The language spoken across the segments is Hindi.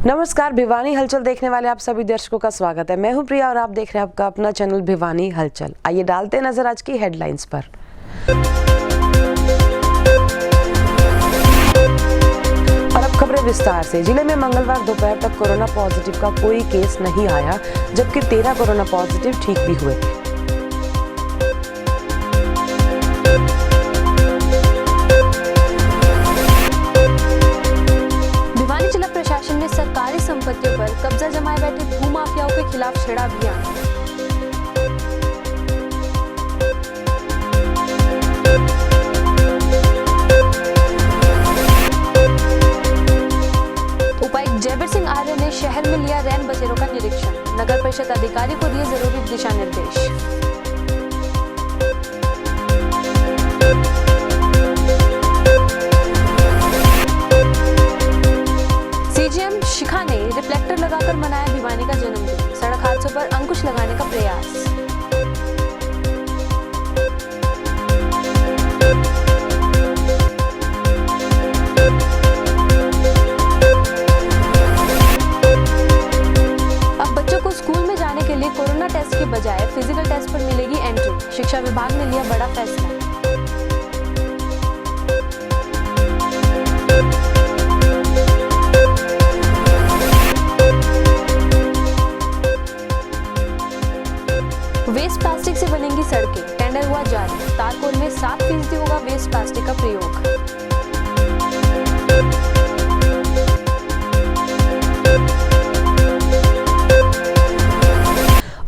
नमस्कार, भिवानी हलचल देखने वाले आप सभी दर्शकों का स्वागत है। मैं हूं प्रिया और आप देख रहे हैं आपका अपना चैनल भिवानी हलचल। आइए डालते नजर आज की हेडलाइंस पर। और अब खबरें विस्तार से। जिले में मंगलवार दोपहर तक कोरोना पॉजिटिव का कोई केस नहीं आया, जबकि 13 कोरोना पॉजिटिव ठीक भी हुए। सरकारी संपत्तियों पर कब्जा जमाए बैठे भूमाफियाओं के खिलाफ छेड़ा अभियान। उपायुक्त जयवीर सिंह आर्य ने शहर में लिया रैन बसेरों का निरीक्षण। नगर परिषद अधिकारी को दिए जरूरी दिशा निर्देश। सीजीएम शिखा ने रिफ्लेक्टर लगाकर मनाया भिवानी का जन्मदिन। सड़क हादसों पर अंकुश लगाने का प्रयास। अब बच्चों को स्कूल में जाने के लिए कोरोना टेस्ट के बजाय फिजिकल टेस्ट पर मिलेगी एंट्री। शिक्षा विभाग ने लिया बड़ा फैसला। वेस्ट प्लास्टिक से बनेंगी सड़कें, टेंडर हुआ जारी। तारकोल में 7% होगा वेस्ट प्लास्टिक का प्रयोग।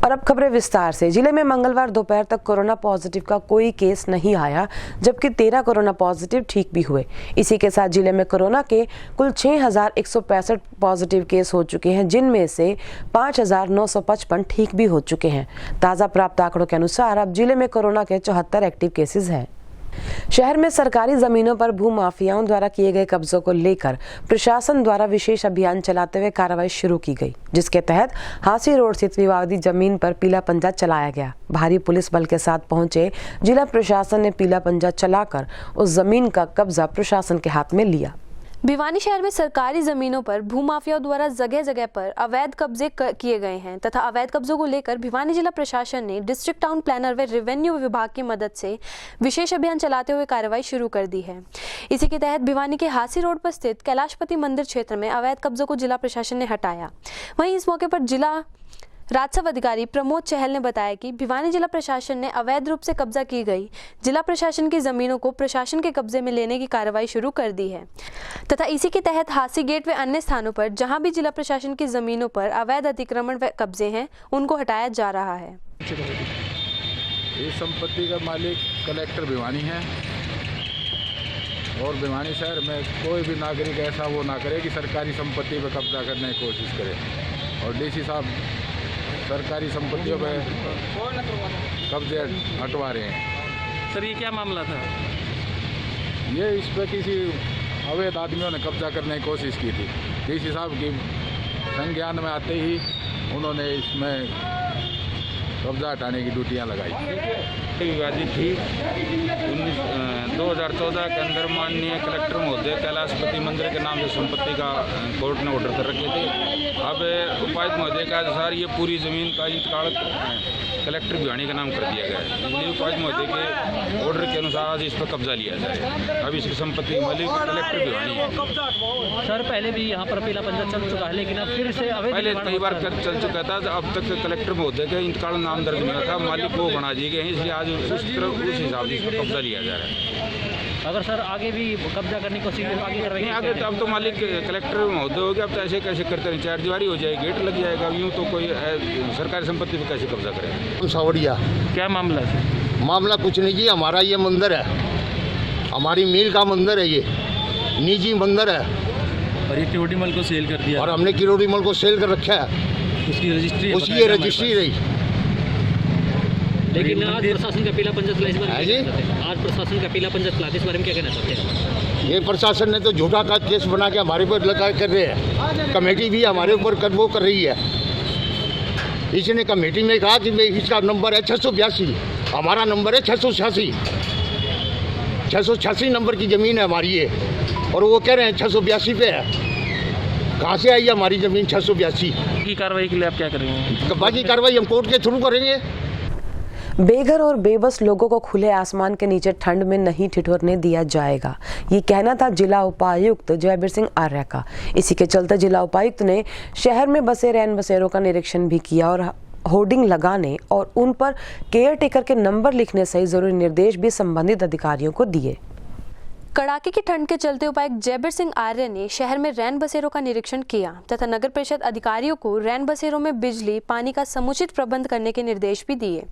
और अब खबरें विस्तार से। जिले में मंगलवार दोपहर तक कोरोना पॉजिटिव का कोई केस नहीं आया, जबकि 13 कोरोना पॉजिटिव ठीक भी हुए। इसी के साथ जिले में कोरोना के कुल 6165 पॉजिटिव केस हो चुके हैं, जिनमें से 5955 ठीक भी हो चुके हैं। ताज़ा प्राप्त आंकड़ों के अनुसार अब जिले में कोरोना के 74 एक्टिव केसेस हैं। शहर में सरकारी जमीनों पर भूमाफियाओं द्वारा किए गए कब्जों को लेकर प्रशासन द्वारा विशेष अभियान चलाते हुए कार्रवाई शुरू की गई, जिसके तहत हांसी रोड स्थित विवादित जमीन पर पीला पंजा चलाया गया। भारी पुलिस बल के साथ पहुंचे जिला प्रशासन ने पीला पंजा चलाकर उस जमीन का कब्जा प्रशासन के हाथ में लिया। भिवानी शहर में सरकारी जमीनों पर भूमाफियाओं द्वारा जगह जगह पर अवैध कब्जे किए गए हैं तथा अवैध कब्जों को लेकर भिवानी जिला प्रशासन ने डिस्ट्रिक्ट टाउन प्लानर व रेवेन्यू विभाग की मदद से विशेष अभियान चलाते हुए कार्रवाई शुरू कर दी है। इसी के तहत भिवानी के हांसी रोड पर स्थित कैलाशपति मंदिर क्षेत्र में अवैध कब्जों को जिला प्रशासन ने हटाया। वहीं इस मौके पर जिला राजस्व अधिकारी प्रमोद चहल ने बताया कि भिवानी जिला प्रशासन ने अवैध रूप से कब्जा की गई जिला प्रशासन की जमीनों को प्रशासन के कब्जे में लेने की कार्रवाई शुरू कर दी है तथा इसी के तहत हांसी गेट व अन्य स्थानों पर जहां भी जिला प्रशासन की जमीनों पर अवैध अतिक्रमण व कब्जे हैं, उनको हटाया जा रहा है। इस संपत्ति का मालिक कलेक्टर भिवानी है और भिवानी शहर में कोई भी नागरिक ऐसा वो ना करे कि सरकारी संपत्ति पर कब्जा करने की कोशिश करे। और डीसी साहब सरकारी संपत्तियों पर कब्जे हटवा रहे हैं। सर, ये क्या मामला था? ये इस पर किसी अवैध आदमियों ने कब्जा करने की कोशिश की थी। डीसी साहब की संज्ञान में आते ही उन्होंने इसमें कब्जा हटाने की ड्यूटियां लगाई। विवादित थी 2014 के अंदर माननीय कलेक्टर महोदय कैलाशपति मंदिर के नाम से संपत्ति का कोर्ट ने ऑर्डर कर रखे थे। अब उपायुक्त महोदय के अनुसार ये पूरी ज़मीन का इंतकाल कलेक्टर भिवानी का नाम कर दिया गया है। इसलिए उपायुक्त महोदय के ऑर्डर के अनुसार आज इस पर कब्जा लिया जाए। अब इसकी संपत्ति के मालिक कलेक्टर भिवानी है। सर, पहले भी यहाँ पर पीला पंजा चल चुका है, लेकिन अब फिर से पहले कई बार चल चुका था। अब तक कलेक्टर महोदय के इंतकाल नाम दर्ज नहीं था, मालिक को बना दिए गए हैं। इसलिए आज उस हिसाब से इसका कब्जा लिया जा रहा है। अगर सर आगे भी कब्जा करने की कोशिश आगे कर रहे हैं, आगे तो अब तो मालिक कलेक्टर महोदय हो गया। अब तो ऐसे कैसे करते हैं, चार दीवारी हो जाएगी, गेट लग जाएगा। यूँ तो कोई सरकारी संपत्ति पर कैसे कब्जा करेगा? सावड़िया क्या मामला है? मामला कुछ नहीं जी, हमारा ये मंदिर है, हमारी मिल का मंदिर है, ये निजी मंदिर है और ये किरोड़ी मल को सेल कर दिया और हमने किरोड़ी मल को सेल कर रखा है। उसकी रजिस्ट्री रही। लेकिन आज प्रशासन का पीला पंजा चला, इस बारे में आज प्रशासन का पीला पंजा चला, इस बारे में क्या कहना चाहते हैं? ये प्रशासन ने तो झूठा का केस बना के हमारे ऊपर लगा कर रहे हैं। कमेटी भी हमारे ऊपर वो कर रही है। इसने कमेटी में कहा कि इसका नंबर है 682, हमारा नंबर है 686। 686 नंबर की ज़मीन है हमारी ये, और वो कह रहे हैं 682 पे है। कहाँ से आई है हमारी ज़मीन 682 की कार्रवाई के लिए आप क्या करेंगे? बाकी कार्रवाई हम कोर्ट के थ्रू करेंगे। बेघर और बेबस लोगों को खुले आसमान के नीचे ठंड में नहीं ठिठुरने दिया जाएगा, ये कहना था जिला उपायुक्त जयबीर सिंह आर्य का। इसी के चलते जिला उपायुक्त ने शहर में बसे रैन बसेरों का निरीक्षण भी किया और होर्डिंग लगाने और उन पर केयर टेकर के नंबर लिखने सहित जरूरी निर्देश भी संबंधित अधिकारियों को दिए। कड़ाके की ठंड के चलते उपायुक्त जयबीर सिंह आर्य ने शहर में रैन बसेरों का निरीक्षण किया तथा नगर परिषद अधिकारियों को रैन बसेरों में बिजली पानी का समुचित प्रबंध करने के निर्देश भी दिए।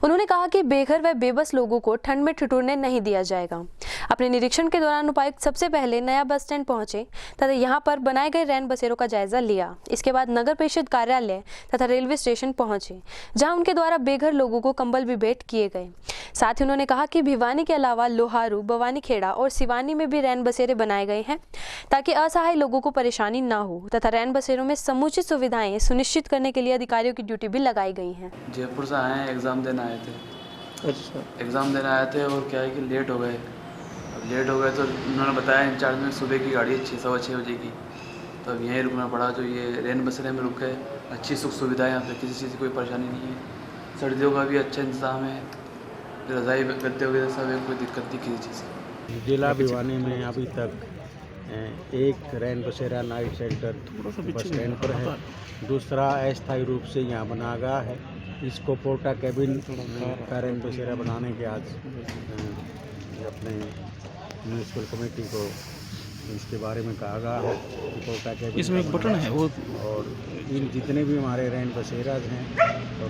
उन्होंने कहा कि बेघर व बेबस लोगों को ठंड में ठिठुरने नहीं दिया जाएगा। अपने निरीक्षण के दौरान उपायुक्त सबसे पहले नया बस स्टैंड पहुंचे तथा यहां पर बनाए गए रैन बसेरों का जायजा लिया। इसके बाद नगर परिषद कार्यालय तथा रेलवे स्टेशन पहुंचे, जहां उनके द्वारा बेघर लोगों को कंबल भी भेंट किए गए। साथ ही उन्होंने कहा कि भिवानी के अलावा लोहारू, बवानी खेड़ा और सिवानी में भी रैन बसेरे बनाए गए हैं ताकि असहाय लोगों को परेशानी ना हो तथा रैन बसेरों में समुचित सुविधाएं सुनिश्चित करने के लिए अधिकारियों की ड्यूटी भी लगाई गई है। जयपुर से आए हैं, एग्ज़ाम देने आए थे। अच्छा, एग्ज़ाम देने आए थे और क्या है कि लेट हो गए तो उन्होंने बताया इंचार्ज में सुबह की गाड़ी 6-6:15 बजे की, तो अब यहीं रुकना पड़ा। जो ये रैन बसेरे में रुक गए, अच्छी सुख सुविधा है यहाँ पे, किसी चीज़ की कोई परेशानी नहीं है। सर्दियों का भी अच्छा इंतजाम है, रज़ाई गद्दे वगैरह सब, कोई दिक्कत नहीं किसी चीज़ की। जिला भिवानी में अभी तक एक रैन बसेरा नाइट शेल्टर बस स्टैंड पर है, दूसरा अस्थायी रूप से यहाँ बना गया है। इसको पोर्टा कैबिन का रैन बसेरा बनाने के आज अपने म्यूनसिपल कमेटी को इसके बारे में कहा गया है कि पोर्टा कैबिन इसमें एक बटन है वो, और इन जितने भी हमारे रैन बसेराज हैं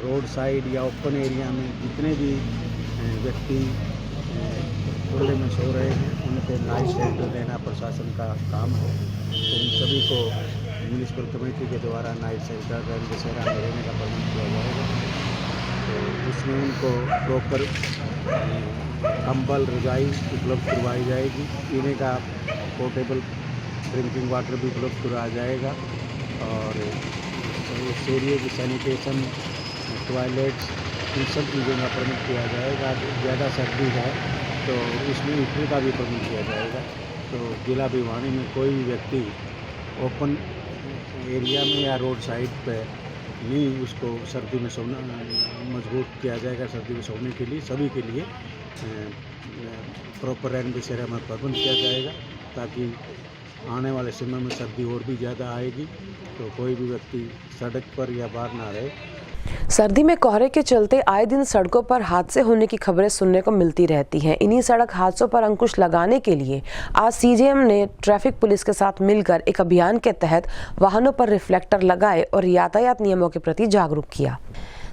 रोड साइड या ओपन एरिया में जितने भी व्यक्ति खुले में सो रहे हैं उनको नाइट शेल्टर देना प्रशासन का काम है। तो उन सभी को म्यूनसिपल कमेटी के द्वारा नाइट शेल्टर रैन बसेरा में रहने का प्रबंध किया जाएगा। तो उसमें उनको प्रॉपर कंबल रजाई उपलब्ध करवाई जाएगी, पीने का पोर्टेबल ड्रिंकिंग वाटर भी उपलब्ध करवाया जाएगा और उस एरिए की सैनिटेशन, टॉयलेट्स, इन सब चीज़ों का प्रबंध किया जाएगा। ज़्यादा सर्दी है तो इसमें हीटर का भी प्रबंध किया जाएगा। तो जिला भिवानी में कोई भी व्यक्ति ओपन एरिया में या रोड साइड पे नहीं, उसको सर्दी में सोना मजबूत किया जाएगा। सर्दी में सोने के लिए सभी के लिए प्रॉपर रैन बसेरा में प्रबंध किया जाएगा ताकि आने वाले समय में सर्दी और भी ज़्यादा आएगी तो कोई भी व्यक्ति सड़क पर या बाहर ना रहे। सर्दी में कोहरे के चलते आए दिन सड़कों पर हादसे होने की खबरें सुनने को मिलती रहती हैं। इन्हीं सड़क हादसों पर अंकुश लगाने के लिए आज सीजेएम ने ट्रैफिक पुलिस के साथ मिलकर एक अभियान के तहत वाहनों पर रिफ्लेक्टर लगाए और यातायात नियमों के प्रति जागरूक किया।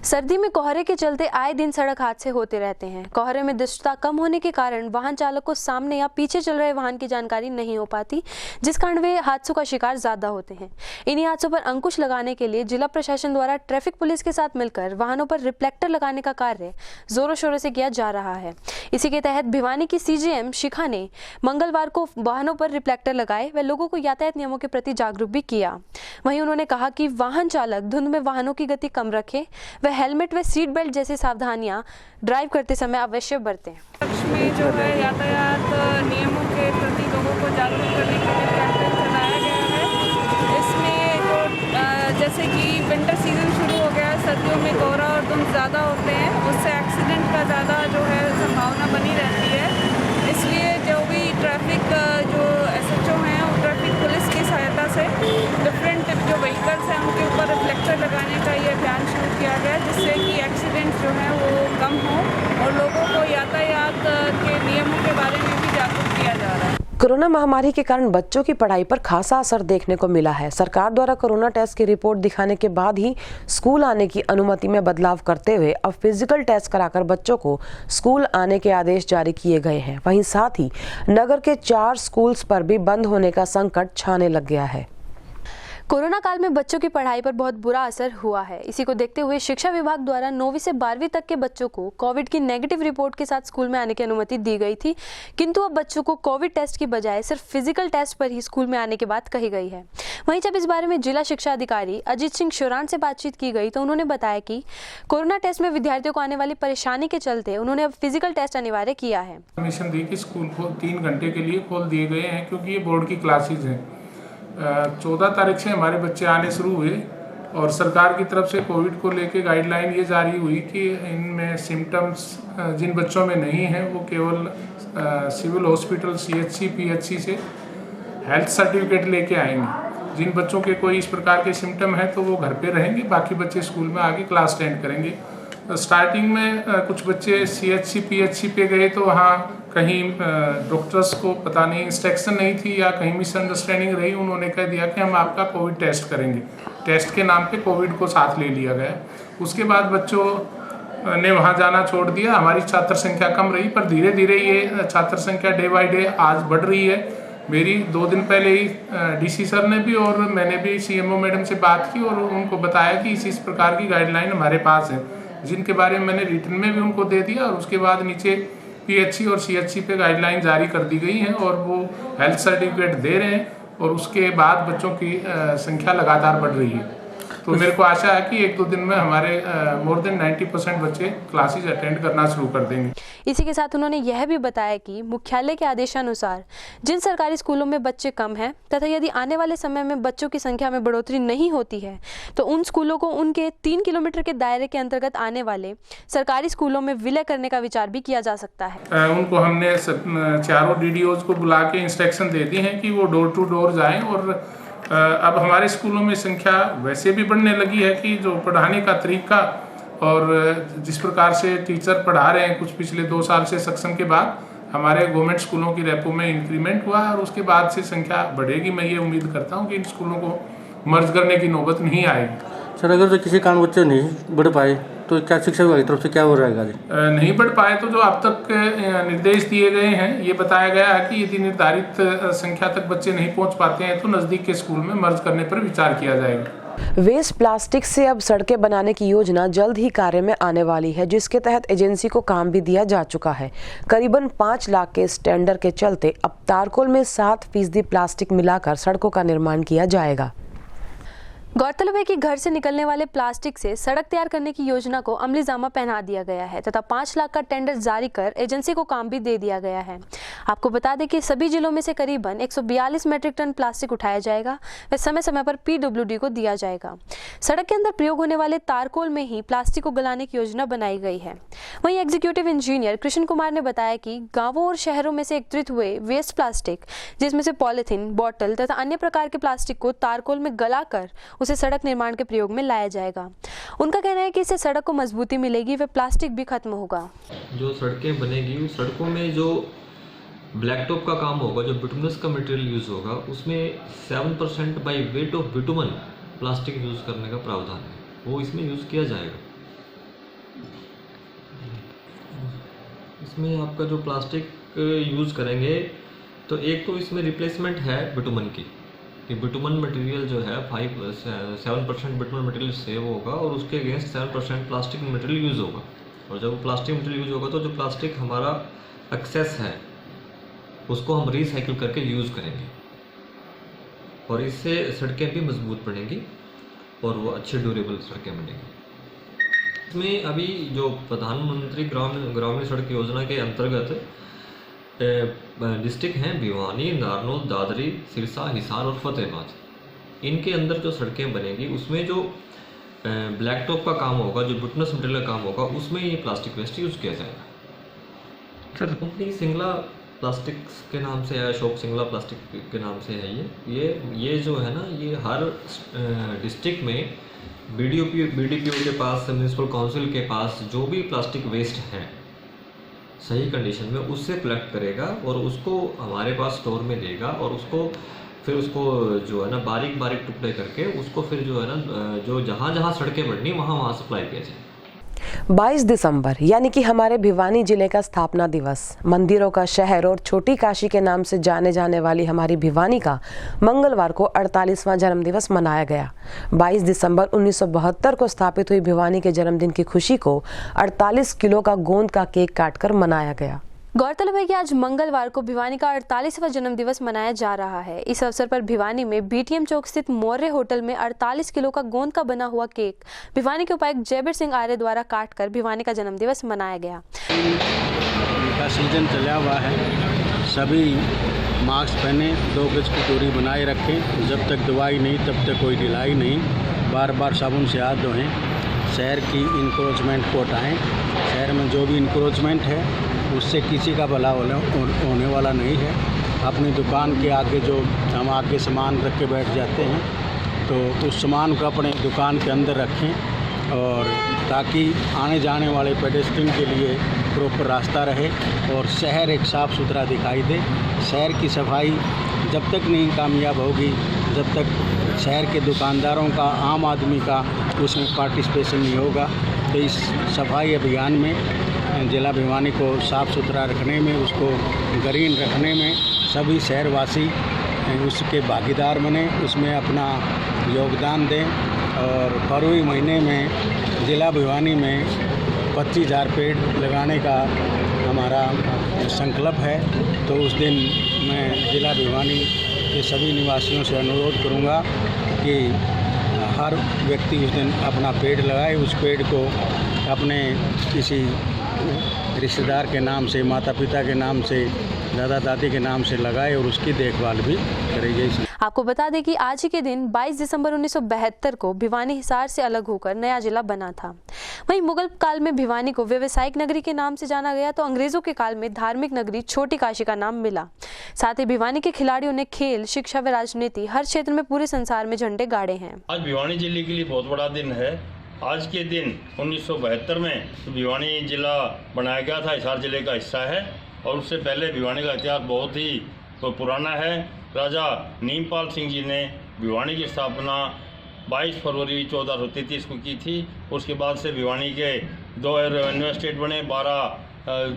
सर्दी में कोहरे के चलते आए दिन सड़क हादसे होते रहते हैं। कोहरे में दृश्यता कम होने के कारण वाहन चालक को सामने या पीछे चल रहे वाहन की जानकारी नहीं हो पाती, जिस कारण वे हादसों का शिकार ज्यादा होते हैं। इन्हीं हादसों पर अंकुश लगाने के लिए जिला प्रशासन द्वारा ट्रैफिक पुलिस के साथ मिलकर वाहनों पर रिफ्लेक्टर लगाने का कार्य जोरों शोरों से किया जा रहा है। इसी के तहत भिवानी की सीजेएम शिखा ने मंगलवार को वाहनों पर रिफ्लेक्टर लगाए व लोगों को यातायात नियमों के प्रति जागरूक भी किया। वहीं उन्होंने कहा कि वाहन चालक धुंध में वाहनों की गति कम रखे व हेलमेट व सीट बेल्ट जैसी सावधानियां ड्राइव करते समय अवश्य बरतें। में जो है यातायात नियमों के प्रति लोगों को जागरूक करने के लिए कैंपेन चलाया गया है। इसमें जो जैसे कि विंटर सीजन शुरू हो गया है, सर्दियों में कोहरा और धुंध ज़्यादा होते हैं, उससे एक्सीडेंट का ज़्यादा जो है संभावना बनी रहती है। इसलिए जो भी ट्रैफिक जो SHO हैं वो ट्रैफिक पुलिस की सहायता से डिफरेंट जो व्हीकल्स हैं उनके ऊपर रिफ्लेक्टर लगाने का ये अभियान शुरू किया गया, जिससे कि एक्सीडेंट जो हैं वो कम हो और लोगों को यातायात के नियमों के बारे में भी जागरूक किया जा रहा है। कोरोना महामारी के कारण बच्चों की पढ़ाई पर खासा असर देखने को मिला है। सरकार द्वारा कोरोना टेस्ट की रिपोर्ट दिखाने के बाद ही स्कूल आने की अनुमति में बदलाव करते हुए अब फिजिकल टेस्ट कराकर बच्चों को स्कूल आने के आदेश जारी किए गए हैं। वहीं साथ ही नगर के 4 स्कूल्स पर भी बंद होने का संकट छाने लग गया है। कोरोना काल में बच्चों की पढ़ाई पर बहुत बुरा असर हुआ है। इसी को देखते हुए शिक्षा विभाग द्वारा 9वीं से 12वीं तक के बच्चों को कोविड की नेगेटिव रिपोर्ट के साथ स्कूल में आने की अनुमति दी गई थी, किंतु अब बच्चों को कोविड टेस्ट की बजाय सिर्फ फिजिकल टेस्ट पर ही स्कूल में आने की बात कही गई है। वहीं जब इस बारे में जिला शिक्षा अधिकारी अजीत सिंह शोरान से बातचीत की गई तो उन्होंने बताया कि कोरोना टेस्ट में विद्यार्थियों को आने वाली परेशानी के चलते उन्होंने अब फिजिकल टेस्ट अनिवार्य किया है। परमिशन दी कि स्कूल को 3 घंटे के लिए खोल दिए गए हैं, क्योंकि ये बोर्ड की क्लासेज हैं। 14 तारीख से हमारे बच्चे आने शुरू हुए और सरकार की तरफ से कोविड को लेके गाइडलाइन ये जारी हुई कि इनमें सिम्टम्स जिन बच्चों में नहीं हैं वो केवल सिविल हॉस्पिटल CHC PHC से हेल्थ सर्टिफिकेट लेके आएंगे। जिन बच्चों के कोई इस प्रकार के सिम्टम हैं तो वो घर पे रहेंगे, बाकी बच्चे स्कूल में आके क्लास अटेंड करेंगे। स्टार्टिंग में कुछ बच्चे CHC PHC पे गए तो वहाँ कहीं डॉक्टर्स को पता नहीं इंस्ट्रक्शन नहीं थी या कहीं मिसअंडरस्टैंडिंग रही, उन्होंने कह दिया कि हम आपका कोविड टेस्ट करेंगे। टेस्ट के नाम पे कोविड को साथ ले लिया गया। उसके बाद बच्चों ने वहाँ जाना छोड़ दिया। हमारी छात्र संख्या कम रही, पर धीरे धीरे ये छात्र संख्या डे बाय डे आज बढ़ रही है। मेरी 2 दिन पहले ही DC सर ने भी और मैंने भी CMO मैडम से बात की और उनको बताया कि इस प्रकार की गाइडलाइन हमारे पास है, जिनके बारे में मैंने रिटन में भी उनको दे दिया और उसके बाद नीचे PHC और CHC पे गाइडलाइन जारी कर दी गई हैं और वो हेल्थ सर्टिफिकेट दे रहे हैं और उसके बाद बच्चों की संख्या लगातार बढ़ रही है। तो मेरे को आशा है कि 1-2 दिन में हमारे मोर देन 90% बच्चे क्लासेज अटेंड करना शुरू कर देंगे। इसी के साथ उन्होंने यह भी बताया कि मुख्यालय के आदेशानुसार जिन सरकारी स्कूलों में बच्चे कम हैं तथा यदि आने वाले समय में बच्चों की संख्या में बढ़ोतरी नहीं होती है तो उन स्कूलों को उनके 3 किलोमीटर के दायरे के अंतर्गत आने वाले सरकारी स्कूलों में विलय करने का विचार भी किया जा सकता है। उनको हमने चारों DDOs को बुला के इंस्ट्रक्शन दे दी हैं कि वो डोर टू डोर जाएं और अब हमारे स्कूलों में संख्या वैसे भी बढ़ने लगी है कि जो पढ़ाने का तरीका और जिस प्रकार से टीचर पढ़ा रहे हैं, कुछ पिछले 2 साल से सक्षम के बाद हमारे गवर्नमेंट स्कूलों की रेपो में इंक्रीमेंट हुआ और उसके बाद से संख्या बढ़ेगी। मैं ये उम्मीद करता हूँ कि इन स्कूलों को मर्ज करने की नौबत नहीं आएगी। सर, अगर तो किसी कारण बच्चे नहीं बढ़ पाए तो क्या शिक्षा विभाग की तरफ से क्या हो रहेगा? नहीं बढ़ पाए तो जो अब तक निर्देश दिए गए हैं, ये बताया गया है कि यदि निर्धारित संख्या तक बच्चे नहीं पहुंच पाते हैं तो नज़दीक के स्कूल में मर्ज करने पर विचार किया जाएगा। वेस्ट प्लास्टिक से अब सड़कें बनाने की योजना जल्द ही कार्य में आने वाली है, जिसके तहत एजेंसी को काम भी दिया जा चुका है। करीबन 5 लाख के इस टेंडर के चलते अब तारकोल में 7% प्लास्टिक मिलाकर सड़कों का निर्माण किया जाएगा। गौरतलब है कि घर से निकलने वाले प्लास्टिक से सड़क तैयार करने की योजना को अमली जामा पहना दिया गया है तथा 5 लाख का टेंडर जारी कर एजेंसी को काम भी दे दिया गया है। आपको बता दें कि सभी जिलों में से करीबन 142 मीट्रिक टन प्लास्टिक उठाया जाएगा व समय समय पर PWD को दिया जाएगा। सड़क के अंदर प्रयोग होने वाले तारकोल में ही प्लास्टिक को गलाने की योजना बनाई गई है। वहीं एग्जीक्यूटिव इंजीनियर कृष्ण कुमार ने बताया कि गाँवों और शहरों में से एकत्रित हुए वेस्ट प्लास्टिक, जिसमें से पॉलिथीन, बॉटल तथा अन्य प्रकार के प्लास्टिक को तारकोल में गलाकर उसे सड़क निर्माण के प्रयोग में लाया जाएगा। उनका कहना है कि इससे सड़क को मजबूती मिलेगी व प्लास्टिक भी खत्म होगा। जो सड़कें बनेगी उस सड़कों में जो ब्लैक टॉप का काम होगा, जो बिटुमिनस का मटेरियल यूज़ होगा, उसमें 7% by weight of bitumen plastic use करने का प्रावधान है, वो इसमें यूज़ किया जाएगा। इसमें आपका जो प्लास्टिक यूज़ करेंगे तो एक तो इसमें रिप्लेसमेंट है बिटुमन की, कि बिटुमन मटेरियल जो है 7% बिटुमन मटेरियल सेव होगा और उसके अगेंस्ट 7% प्लास्टिक मटेरियल यूज़ होगा। और जब प्लास्टिक मटेरियल यूज़ होगा तो जो प्लास्टिक हमारा एक्सेस है उसको हम रिसाइकिल करके यूज़ करेंगे और इससे सड़कें भी मजबूत बनेंगी और वो अच्छे ड्यूरेबल सड़कें बनेंगी। इसमें अभी जो प्रधानमंत्री ग्रामीण सड़क योजना के अंतर्गत डिस्ट्रिक्ट हैं भिवानी, नारनौल, दादरी, सिरसा, हिसार और फतेहाबाद, इनके अंदर जो सड़कें बनेगी उसमें जो ब्लैक टॉप का काम होगा, जो बिटुमिनस मटेरियल का काम होगा, उसमें ये प्लास्टिक वेस्ट यूज़ किया जाएगा। सर, कंपनी सिंगला प्लास्टिक्स के नाम से है, अशोक सिंगला प्लास्टिक के नाम से है ये जो है ना, ये हर डिस्ट्रिक्ट में BDPO के पास, म्यूनसिपल काउंसिल के पास जो भी प्लास्टिक वेस्ट है सही कंडीशन में उससे कलेक्ट करेगा और उसको हमारे पास स्टोर में देगा और उसको फिर उसको जो है ना बारीक बारीक टुकड़े करके उसको फिर जो है ना जो जहाँ जहाँ सड़कें बढ़नी वहाँ सप्लाई किया जाए। 22 दिसंबर यानी कि हमारे भिवानी जिले का स्थापना दिवस, मंदिरों का शहर और छोटी काशी के नाम से जाने जाने वाली हमारी भिवानी का मंगलवार को 48वां जन्मदिवस मनाया गया। 22 दिसंबर 1972 को स्थापित हुई भिवानी के जन्मदिन की खुशी को 48 किलो का गोंद का केक काटकर मनाया गया। गौरतलब है कि आज मंगलवार को भिवानी का 48वां जन्मदिवस मनाया जा रहा है। इस अवसर पर भिवानी में BTM चौक स्थित मौर्य होटल में 48 किलो का गोंद का बना हुआ केक भिवानी के उपायुक्त जयबीर सिंह आर्य द्वारा काटकर भिवानी का जन्मदिवस मनाया गया। का सीजन चला हुआ है, सभी मास्क पहने, 2 गज की दूरी बनाए रखें, जब तक दवाई नहीं तब तक कोई ढिलाई नहीं, बार बार साबुन से हाथ धोएं, शहर की इंक्रोचमेंट को हटाएँ। शहर में जो भी इंक्रोचमेंट है उससे किसी का भला होने वाला नहीं है। अपनी दुकान के आगे जो हम आगे सामान रख के बैठ जाते हैं तो उस सामान को अपने दुकान के अंदर रखें, और ताकि आने जाने वाले पेडेस्ट्रियन के लिए प्रॉपर रास्ता रहे और शहर एक साफ़ सुथरा दिखाई दे। शहर की सफाई जब तक नहीं कामयाब होगी, जब तक शहर के दुकानदारों का, आम आदमी का उसमें पार्टिसिपेशन नहीं होगा। तो इस सफाई अभियान में ज़िला भिवानी को साफ़ सुथरा रखने में, उसको ग्रीन रखने में सभी शहरवासी उसके भागीदार बने, उसमें अपना योगदान दें। और फरवरी महीने में ज़िला भिवानी में 25,000 पेड़ लगाने का हमारा संकल्प है। तो उस दिन मैं ज़िला भिवानी के सभी निवासियों से अनुरोध करूंगा कि हर व्यक्ति उस दिन अपना पेड़ लगाए। उस पेड़ को अपने किसी रिश्तेदार के नाम से, माता पिता के नाम से, दादा दादी के नाम से लगाए और उसकी देखभाल भी करेगी। आपको बता दें कि आज ही के दिन 22 दिसंबर 1972 को भिवानी हिसार से अलग होकर नया जिला बना था। वहीं मुगल काल में भिवानी को व्यावसायिक नगरी के नाम से जाना गया, तो अंग्रेजों के काल में धार्मिक नगरी छोटी काशी का नाम मिला। साथ ही भिवानी के खिलाड़ियों ने खेल, शिक्षा व राजनीति हर क्षेत्र में पूरे संसार में झंडे गाड़े हैं। आज भिवानी जिले के लिए बहुत बड़ा दिन है। आज के दिन 1972 में भिवानी जिला बनाया गया था, हिसार जिले का हिस्सा है। और उससे पहले भिवानी का इतिहास बहुत ही पुराना है। राजा नीमपाल सिंह जी ने भिवानी की स्थापना 22 फरवरी 1433 को की थी। उसके बाद से भिवानी के 2 रेवेन्यू एस्टेट बने,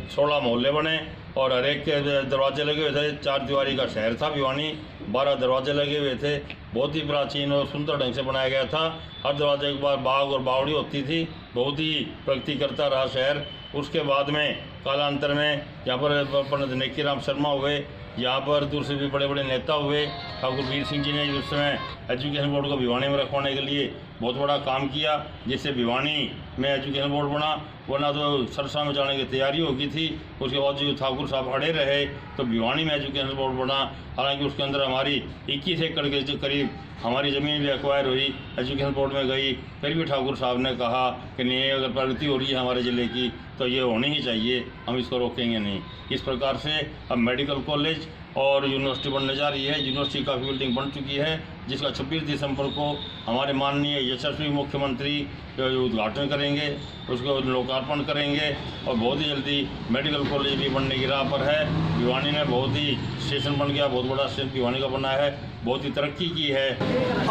16 मोहल्ले बने और हर एक के दरवाजे लगे हुए थे। 4 दीवारी का शहर था भिवानी, 12 दरवाजे लगे हुए थे। बहुत ही प्राचीन और सुंदर ढंग से बनाया गया था। हर दरवाजे के बाद बाग और बावड़ी होती थी। बहुत ही प्रगति करता रहा शहर। उसके बाद में कालांतर में यहाँ पर पंडित नेकीराम शर्मा हुए, यहाँ पर दूसरे भी बड़े बड़े नेता हुए। ठाकुर वीर सिंह जी ने उस समय एजुकेशन बोर्ड को भिवानी में रखवाने के लिए बहुत बड़ा काम किया, जिससे भिवानी में एजुकेशन बोर्ड बना। वरना तो सरसा में जाने की तैयारी हो गई थी। उसके बाद जो ठाकुर साहब अड़े रहे तो भिवानी में एजुकेशन बोर्ड बना। हालांकि उसके अंदर हमारी 21 एकड़ के करीब हमारी ज़मीन भी एक्वायर हुई, एजुकेशन बोर्ड में गई। फिर भी ठाकुर साहब ने कहा कि नहीं, अगर प्रगति हो रही है हमारे ज़िले की तो ये होनी ही चाहिए, हम इसको रोकेंगे नहीं। इस प्रकार से अब मेडिकल कॉलेज और यूनिवर्सिटी बनने जा रही है। यूनिवर्सिटी का बिल्डिंग बन चुकी है, जिसका 26 दिसंबर को हमारे माननीय यशस्वी मुख्यमंत्री उद्घाटन करेंगे, उसको लोकार्पण करेंगे। और बहुत ही जल्दी मेडिकल कॉलेज भी बनने की राह पर है। भिवानी में बहुत ही स्टेशन बन गया, बहुत बड़ा स्टेशन भिवानी का बना है, बहुत ही तरक्की की है।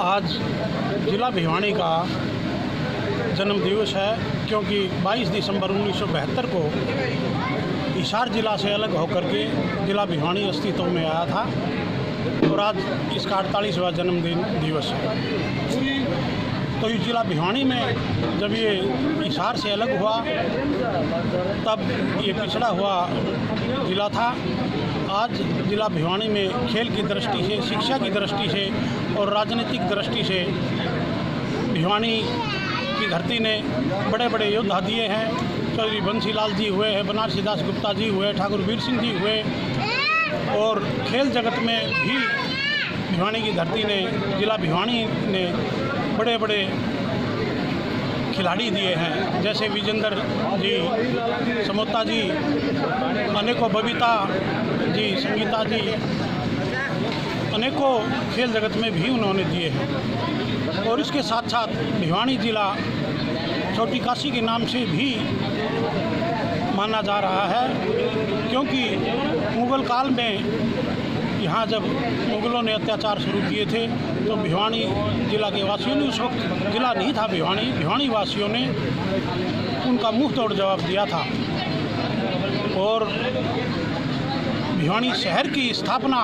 आज जिला भिवानी का जन्म दिवस है, क्योंकि 22 दिसंबर 1972 को हिसार जिला से अलग होकर के जिला भिवानी अस्तित्व में आया था और आज इसका 48वां जन्मदिन दिवस है। तो इस जिला भिवानी में जब ये हिसार से अलग हुआ तब ये पिछड़ा हुआ जिला था। आज जिला भिवानी में खेल की दृष्टि से, शिक्षा की दृष्टि से और राजनीतिक दृष्टि से भिवानी की धरती ने बड़े बड़े योद्धा दिए हैं। चौधरी बंसीलाल जी हुए हैं, बनारसी दास गुप्ता जी हुए, ठाकुर वीर सिंह जी हुए। और खेल जगत में भी भिवानी की धरती ने, जिला भिवानी ने बड़े बड़े खिलाड़ी दिए हैं, जैसे विजेंद्र जी, समोता जी, अनेकों बबीता जी, संगीता जी, अनेकों खेल जगत में भी उन्होंने दिए हैं। और इसके साथ साथ भिवानी जिला छोटी काशी के नाम से भी माना जा रहा है, क्योंकि मुग़ल काल में यहाँ जब मुग़लों ने अत्याचार शुरू किए थे तो भिवानी जिला के वासियों ने, उस वक्त जिला नहीं था भिवानी वासियों ने उनका मुंह तोड़ जवाब दिया था। और भिवानी शहर की स्थापना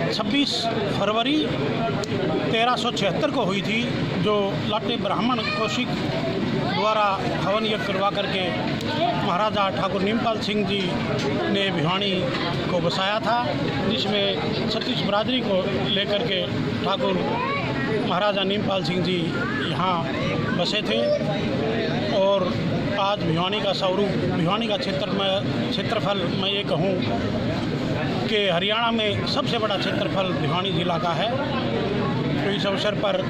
26 फरवरी 1376 को हुई थी, जो लाटे ब्राह्मण कौशिक द्वारा हवन यज्ञ करवा करके महाराजा ठाकुर नीमपाल सिंह जी ने भिवानी को बसाया था, जिसमें छत्तीस बरादरी को लेकर के ठाकुर महाराजा नीमपाल सिंह जी यहाँ बसे थे। और आज भिवानी का स्वरूप, भिवानी का क्षेत्रफल मैं ये कहूँ कि हरियाणा में सबसे बड़ा क्षेत्रफल भिवानी जिला का है। तो इस अवसर पर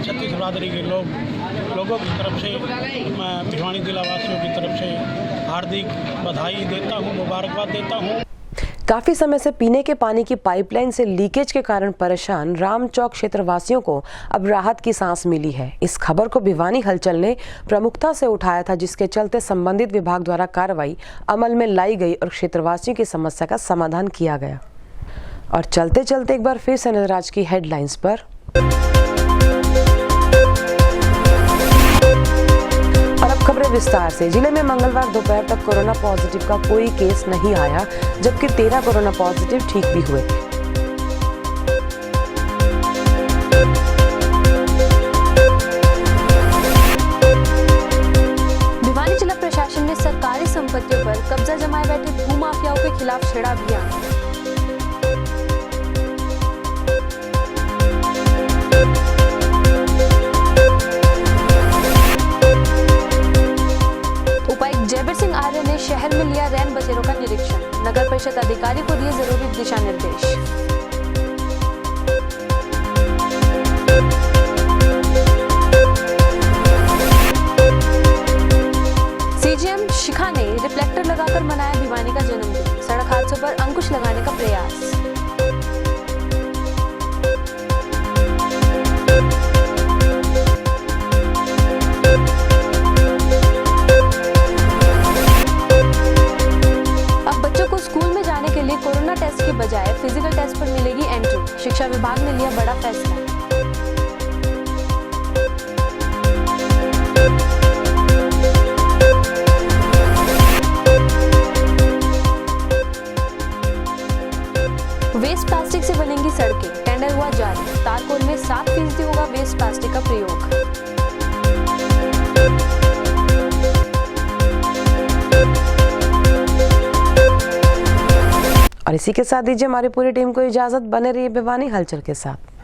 छत्तीस बिरादरी के लोगों की तरफ से मैं भिवानी जिला वासियों की तरफ से हार्दिक बधाई देता हूँ, मुबारकबाद देता हूँ। काफी समय से पीने के पानी की पाइपलाइन से लीकेज के कारण परेशान रामचौक क्षेत्र वासियों को अब राहत की सांस मिली है। इस खबर को भिवानी हलचल ने प्रमुखता से उठाया था, जिसके चलते संबंधित विभाग द्वारा कार्रवाई अमल में लाई गई और क्षेत्रवासियों की समस्या का समाधान किया गया। और चलते चलते एक बार फिर से नजर आज की हेडलाइंस पर। और अब खबरें विस्तार से। जिले में मंगलवार दोपहर तक कोरोना पॉजिटिव का कोई केस नहीं आया, जबकि 13 कोरोना पॉजिटिव ठीक भी हुए। भिवानी जिला प्रशासन ने सरकारी संपत्तियों पर कब्जा जमाए बैठे भूमाफियाओं के खिलाफ छेड़ा अभियान। जयबीर सिंह आर्य ने शहर में लिया रैन बसेरों का निरीक्षण, नगर परिषद अधिकारी को दिए जरूरी दिशा निर्देश। सीजीएम शिखा ने रिफ्लेक्टर लगाकर मनाया भिवानी का जन्मदिन, सड़क हादसों पर अंकुश लगाने का प्रयास। कोरोना टेस्ट के बजाय फिजिकल टेस्ट पर मिलेगी एंट्री, शिक्षा विभाग ने लिया बड़ा फैसला। वेस्ट प्लास्टिक से बनेंगी सड़कें, टेंडर हुआ जारी, तारकोल में 7% होगा वेस्ट प्लास्टिक का प्रयोग। और इसी के साथ दीजिए हमारी पूरी टीम को इजाजत। बने रहिए भिवानी हलचल के साथ।